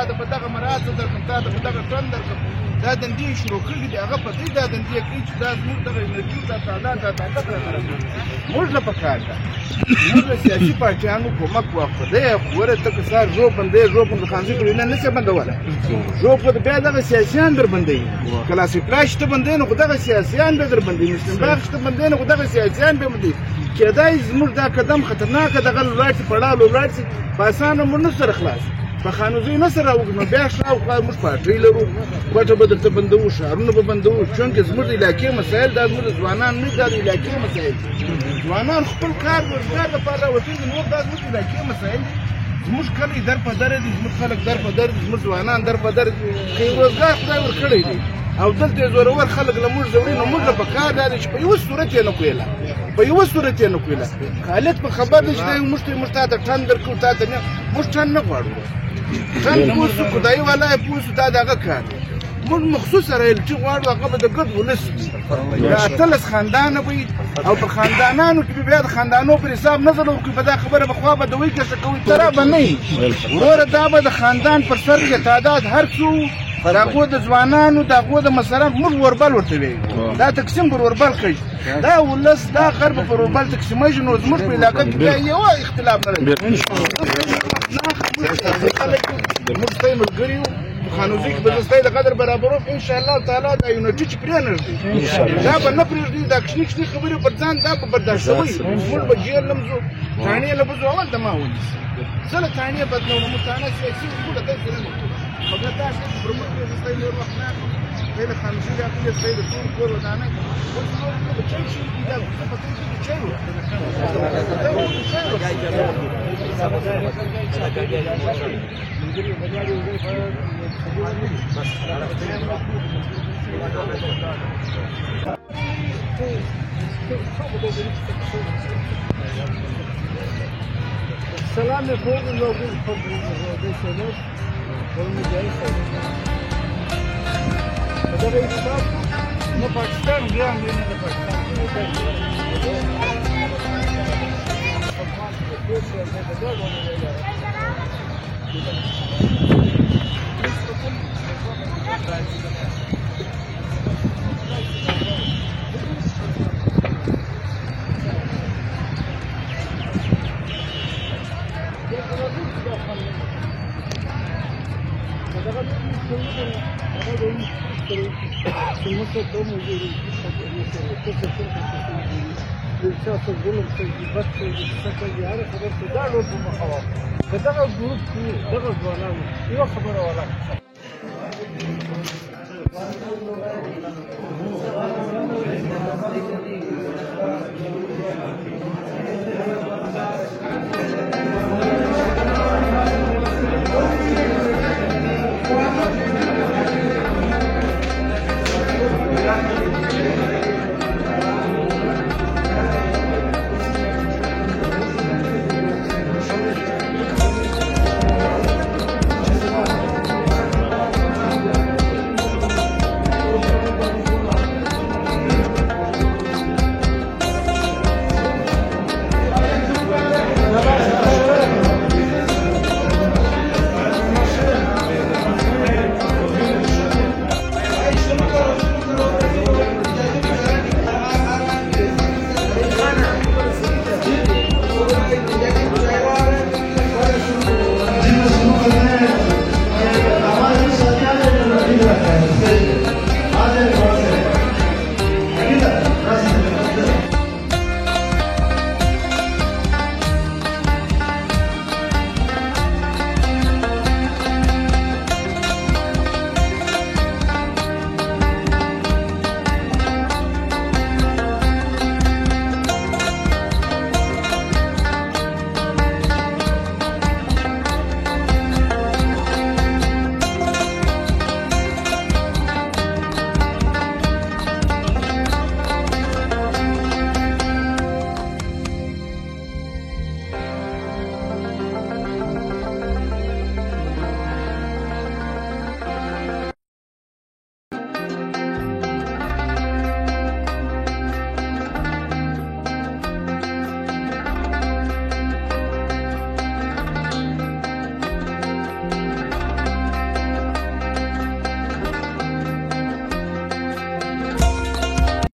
تا ته په دغه مراسم درکړم، تا ته په دغه ټن درکړم. دا دندې شروع کړي دي، هغه په دې دا دندې کوي چې دا زموږ دغه انرژي دا تعداد دا طاقت راغلی. موږ له پکار ده موږ له سیاسي پارټیانو کومک واخلو. دی وره ته که سهار ژوب بندوې ژوب د خانزي کړو نه نشي بندولی. ژوب خو بیا دغه سیاسیان در بندوي. کلاسیک لا شته بندوي نو خو دغه سیاسیان به در بندوي. مسلم باغ شته بندوي نو خو دغه سیاسیان به بندوي. کېدای زموږ دا قدم خطرناکه دغه ولاړ شي، پړاله ولاړ شي، په اسانه مو نه سره خلاص په خانوزۍ نه سره راوږدو. نو بیا شاوخوا موږ پارټۍ لرو، کوټه به درته بندوو، ښارونه به بندوو. چونکې زموږ د علاقې مسایل دا زموږ د ځوانان نه دي، دا د علاقې مسایل دي. ځوانان خپل کار روزګار لپاره راوتلي دي، نور دا زموږ د علاقې مسایل دي. زموږ کلی در په دره دي، زموږ خلک در په دره دي، زموږ ځوانان در په دره دي. که یې روزګار خدای ورکړی دی او دلته یې زورور خلک له موږ ځوړي، نو موږ له پکار دا دی چې په یوه صورت یې نه کویله، په یوه صورت یې نه کویله. خالد په خبر دی چې دی موږ تا ته ټن درکړو، تا ته نه، موږ ټن نه غواړو. ټن پوه سو، خدایي والا یې پوه سو، دا د هغه کار دی. موږ مخصوص رایلټي غواړو، هغه به د ګډ ولس وي. 18 خاندانه وي او په خاندانانو کې به بیا د خاندانو پر حساب نظر وکړي. په دا خبره به خوا به دوی کسه کوي ترا به نه وي وروره. دا به د خاندان پر سر کې تعداد هر څو د هغو د ځوانانو د هغو د مثلا موږ وربل ورته وایو، دا تقسیم پر وربل کوي. دا ولس دا غر به پر وربل تقسیمیږي. نو زموږ په علاقه کې بیا یو اختلاف نه لري. موږ ستاسو ملګري یو، خانوزۍ کې به زه ستاسو د قدر برابروم انشاءالله تعالی. دا یونټي چې پرې نه ږدي، دا به نه پرېږدي. دا کشني کشني خبرې پر ځان دا به برداشتوي. موږ به جیل نه ځو، تاڼې له به ځو. اول د ما ونیسي، زه له تاڼې بدلوم. موږ تاڼه سیاسي اصول داسې نه کوو. مګر دا چې پر موږ زه ستاسو نور وخت نه اخلم. دی د خانوزۍ د اخلي ستاسو د ټول کور ودانۍ اوس نور به چای شي. دا زه په دې کې چای السلام فوق الموجود فوق الشباب والمجاهدين. هذا بيصاب من باكستان جاء من باكستان. دغه ګروپ کې دغه ځوانانو یو خبره ولا